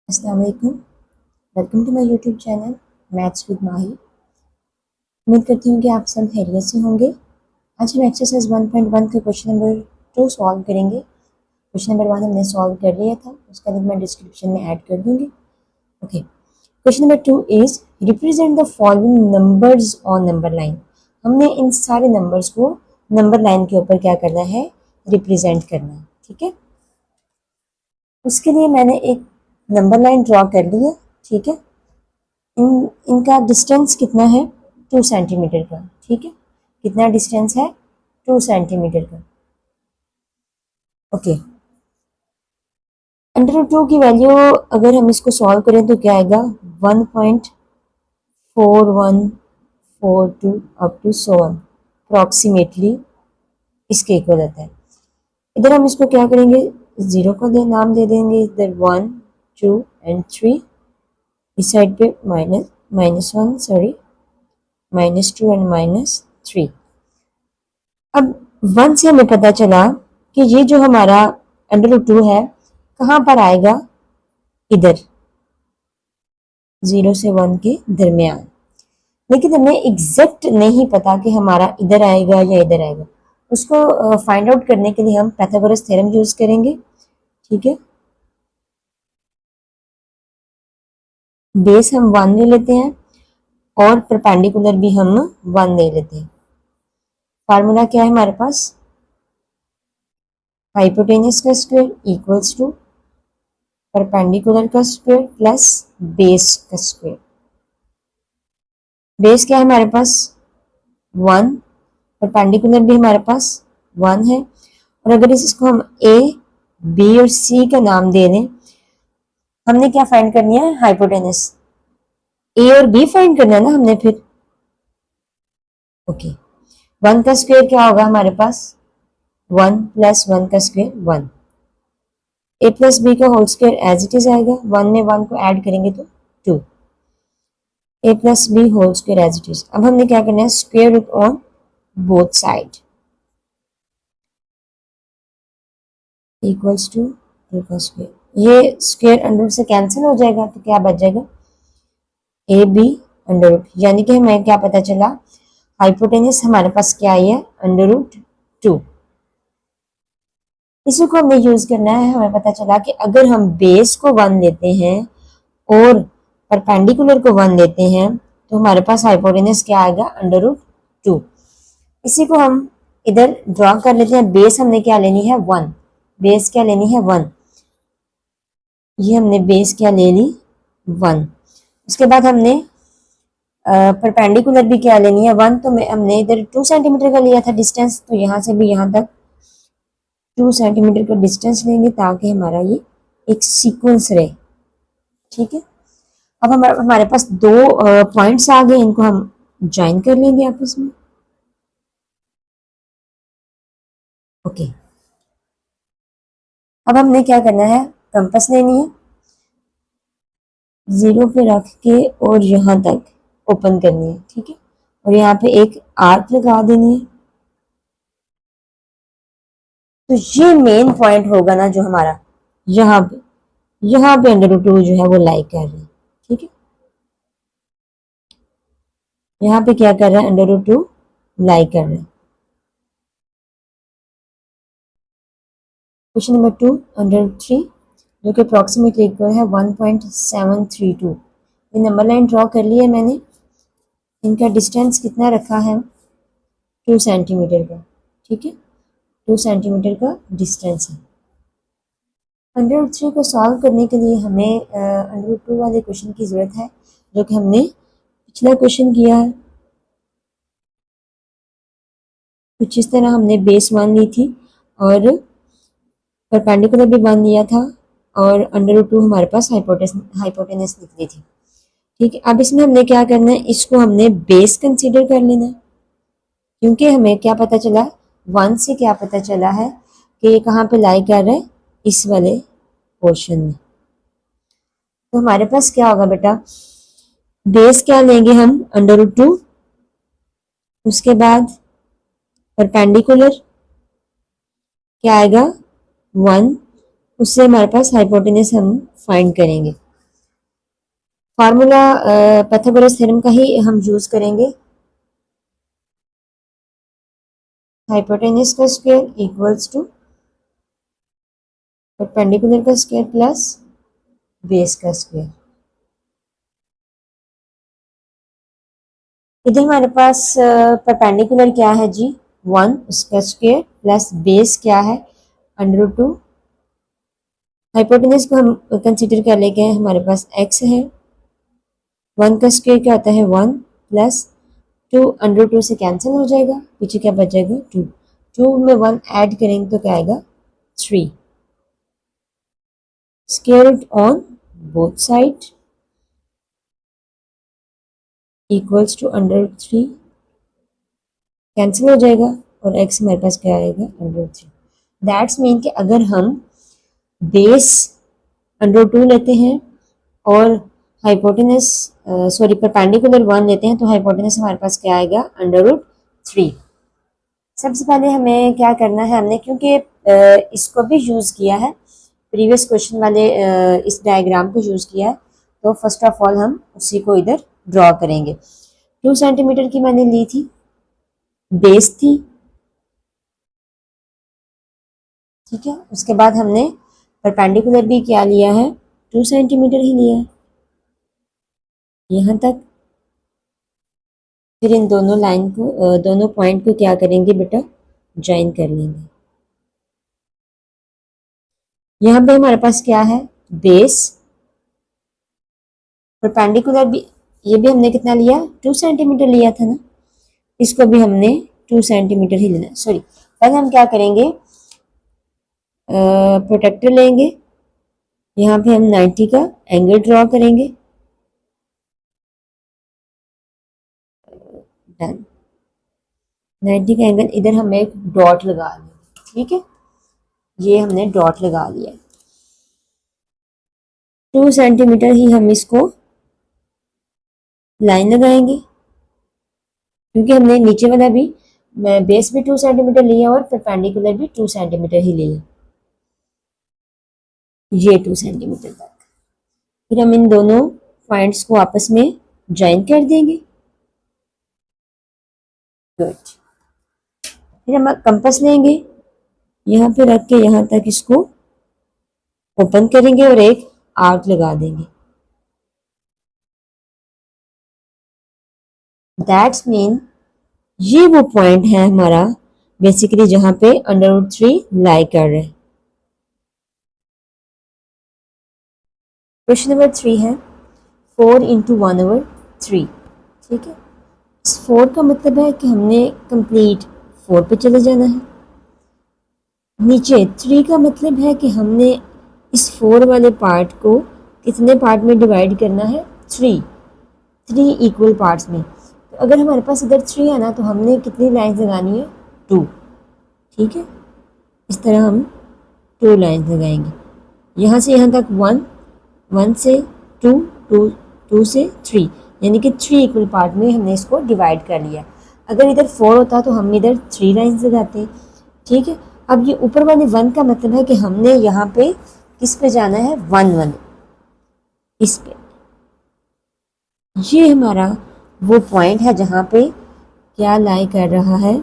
अस्सलाम वालेकुम। Welcome to my YouTube channel maths with Mahi. उम्मीद करती हूँ कि आप सब खैरियत से होंगे। आज हम एक्सरसाइज 1.1 का क्वेश्चन नंबर 2 सॉल्व करेंगे। क्वेश्चन नंबर 1 हमने सॉल्व कर लिया था, उसका लिंक मैं डिस्क्रिप्शन में ऐड कर दूंगी। Okay, question number 2 is represent the following numbers on number line. हमने इन सारे नंबर्स को नंबर लाइन के ऊपर क्या करना है, रिप्रेजेंट करना है। ठीक है, उसके लिए मैंने एक नंबर लाइन ड्रॉ कर ली है। ठीक है, इनका डिस्टेंस कितना है, 2 सेंटीमीटर का। ठीक है, कितना डिस्टेंस है, 2 सेंटीमीटर का। ओके, अंडर रूट 2 की वैल्यू अगर हम इसको सॉल्व करें तो क्या आएगा, 1.4142 up to so on, approximately इसके इक्वल आता है। इधर हम इसको क्या करेंगे, जीरो का नाम दे देंगे, इधर 1 2 एंड 3, इस साइड पे -1 सॉरी -2 एंड -3। अब 1 से हमें पता चला कि ये जो हमारा अंडर रूट 2 है कहाँ पर आएगा, इधर 0 से 1 के दरमियान। लेकिन हमें एग्जैक्ट नहीं पता कि हमारा इधर आएगा या इधर आएगा। उसको फाइंड आउट करने के लिए हम पाइथागोरस थ्योरम यूज करेंगे। ठीक है, बेस हम 1 ले लेते हैं और परपेंडिकुलर भी हम 1 ले लेते हैं। फार्मूला क्या है हमारे पास, हाइपोटेनस का स्क्वायर इक्वल्स टू परपेंडिकुलर का स्क्वायर प्लस बेस का स्क्वायर। बेस क्या है हमारे पास 1, परपेंडिकुलर भी हमारे पास 1 है। और अगर इसको हम ए बी और सी का नाम दे दें, हमने क्या फाइंड करनी है, हाइपोटेनस। ए और बी फाइंड करना है ना हमने फिर। ओके, 1 का स्क्वायर क्या होगा हमारे पास, 1 प्लस 1 का स्क्वायर 1। ए प्लस बी का whole square as it is आएगा, 1 में 1 को ऐड करेंगे तो 2, A plus B whole square as it is. अब हमने क्या करना है, square root on both side equals to 2 का स्क्वायर। ये स्क्वायर अंडर रूट से कैंसिल हो जाएगा तो क्या बच जाएगा, ए बी अंडर रूट। यानी कि हमें क्या पता चला, हाइपोटेनस हमारे पास क्या आई है, अंडर रूट 2। इसी को हमें यूज करना है। हमें पता चला कि अगर हम बेस को 1 लेते हैं और परपेंडिकुलर को 1 लेते हैं तो हमारे पास हाइपोटेनस क्या आएगा, अंडर रूट 2। इसी को हम इधर ड्रॉ कर लेते हैं। बेस हमने क्या लेनी है, 1। बेस क्या लेनी है, 1। ये हमने बेस क्या ले ली, 1। उसके बाद हमने परपेंडिकुलर भी क्या लेनी है, 1। तो हमने इधर 2 सेंटीमीटर का लिया था डिस्टेंस, तो यहाँ से भी यहाँ तक 2 सेंटीमीटर का डिस्टेंस लेंगे ताकि हमारा ये एक सीक्वेंस रहे। ठीक है, अब हमारे पास दो पॉइंट्स आ गए, इनको हम ज्वाइन कर लेंगे आपस में। ओके, अब हमने क्या करना है, कंपास लेनी है, 0 पे रख के और यहाँ तक ओपन करनी है। ठीक है, और यहाँ पे एक आर्क लगा देनी है। तो ये मेन पॉइंट होगा ना जो हमारा यहाँ पे अंडर रूट 2 जो है वो लाई कर रहे हैं। ठीक है, यहाँ पे क्या कर रहा है, अंडर रूट 2 लाई कर रहे हैं। क्वेश्चन नंबर 2 अंडर रूट 3 जो कि अप्रॉक्सीमेटली इक्वल है 1.732। ये नंबर लाइन ड्रॉ कर ली है मैंने। इनका डिस्टेंस कितना रखा है, 2 सेंटीमीटर का। ठीक है, 2 सेंटीमीटर का डिस्टेंस है। अंडर रूट 3 को सॉल्व करने के लिए हमें अंडर रूट 2 वाले क्वेश्चन की जरूरत है जो कि हमने पिछला क्वेश्चन किया है। कुछ इस तरह हमने बेस 1 ली थी और परपेंडिकुलर भी 1 लिया था और अंडर रूट 2 हमारे पास हाइपोटेनस निकली थी। ठीक है, अब इसमें हमने क्या करना है, इसको हमने बेस कंसीडर कर लेना है, क्योंकि हमें क्या पता चला, 1 से क्या पता चला है कि ये कहाँ पे लाई कर रहा है, इस वाले पोर्शन में। तो हमारे पास क्या होगा बेटा, बेस क्या लेंगे हम, अंडर रूट 2, उसके बाद परपेंडिकुलर क्या आएगा, 1, उससे हमारे पास हाइपोटेनस हम फाइंड करेंगे। फार्मूला पाइथागोरस थ्योरम का ही हम यूज करेंगे। हाइपोटेनस का स्क्वायर इक्वल्स टू परपेंडिकुलर का स्क्वायर प्लस बेस का स्क्वायर। इधर हमारे पास परपेंडिकुलर क्या है जी, 1 उसका स्क्वायर प्लस बेस क्या है √2। हाइपोटेनस को हम कंसिडर कर लेंगे, हमारे पास x है, 1 का स्क्वायर क्या होता है 1 प्लस 2 √2 से कैंसिल हो जाएगा, पीछे क्या बच जाएगा 2, 2 में 1 ऐड करेंगे तो क्या आएगा 3। Square root on both side equals to √3 cancel हो जाएगा और x हमारे पास क्या आएगा √3। दैट्स मीन कि अगर हम बेस √2 लेते हैं और हाइपोटेनस परपेंडिकुलर 1 लेते हैं तो हाइपोटेनस हमारे पास क्या आएगा √3। सबसे पहले हमें क्या करना है, हमने क्योंकि इसको भी यूज़ किया है प्रीवियस क्वेश्चन वाले इस डायग्राम को यूज़ किया है, तो फर्स्ट ऑफ ऑल हम उसी को इधर ड्रॉ करेंगे। 2 सेंटीमीटर की मैंने ली थी, बेस थी, ठीक है। उसके बाद हमने परपेंडिकुलर भी क्या लिया है 2 सेंटीमीटर ही लिया है यहाँ तक। फिर इन दोनों लाइन को दोनों पॉइंट को क्या करेंगे बेटा ज्वाइन कर लेंगे। यहाँ पे हमारे पास क्या है बेस, परपेंडिकुलर भी, ये भी हमने कितना लिया 2 सेंटीमीटर लिया था ना, इसको भी हमने 2 सेंटीमीटर ही लेना। सॉरी, पहले हम क्या करेंगे प्रोटेक्टर लेंगे, यहाँ पे हम 90 का एंगल ड्रॉ करेंगे। डन, 90 का एंगल, इधर हम एक डॉट लगा लेंगे, ठीक है, ये हमने डॉट लगा लिया। 2 सेंटीमीटर ही हम इसको लाइन लगाएंगे, क्योंकि हमने नीचे वाला भी बेस भी 2 सेंटीमीटर लिया और परपेंडिकुलर भी 2 सेंटीमीटर ही लिया, ये 2 सेंटीमीटर तक। फिर हम इन दोनों पॉइंट्स को आपस में ज्वाइन कर देंगे। गुड। फिर हम कंपास लेंगे, यहाँ पे रख के यहाँ तक इसको ओपन करेंगे और एक आर्क लगा देंगे। दैट्स मीन ये वो पॉइंट है हमारा बेसिकली जहां पे √3 लाई कर रहे हैं। क्वेश्चन नंबर 3 है 4 × 1/3, ठीक है। इस 4 का मतलब है कि हमने कंप्लीट 4 पे चले जाना है। नीचे 3 का मतलब है कि हमने इस 4 वाले पार्ट को कितने पार्ट में डिवाइड करना है 3 इक्वल पार्ट्स में। तो अगर हमारे पास इधर 3 है ना, तो हमने कितनी लाइन्स लगानी है 2, ठीक है। इस तरह हम 2 लाइन्स लगाएंगे, यहाँ से यहाँ तक 1, 1 से 2, 2, 2 से 3, यानी कि 3 इक्वल पार्ट में हमने इसको डिवाइड कर लिया। अगर इधर 4 होता तो हम इधर 3 लाइन्स लगाते, ठीक है। अब ये ऊपर वाले 1 का मतलब है कि हमने यहाँ पे किस पे जाना है 1, 1 इस पे। ये हमारा वो पॉइंट है जहाँ पे क्या लाई कर रहा है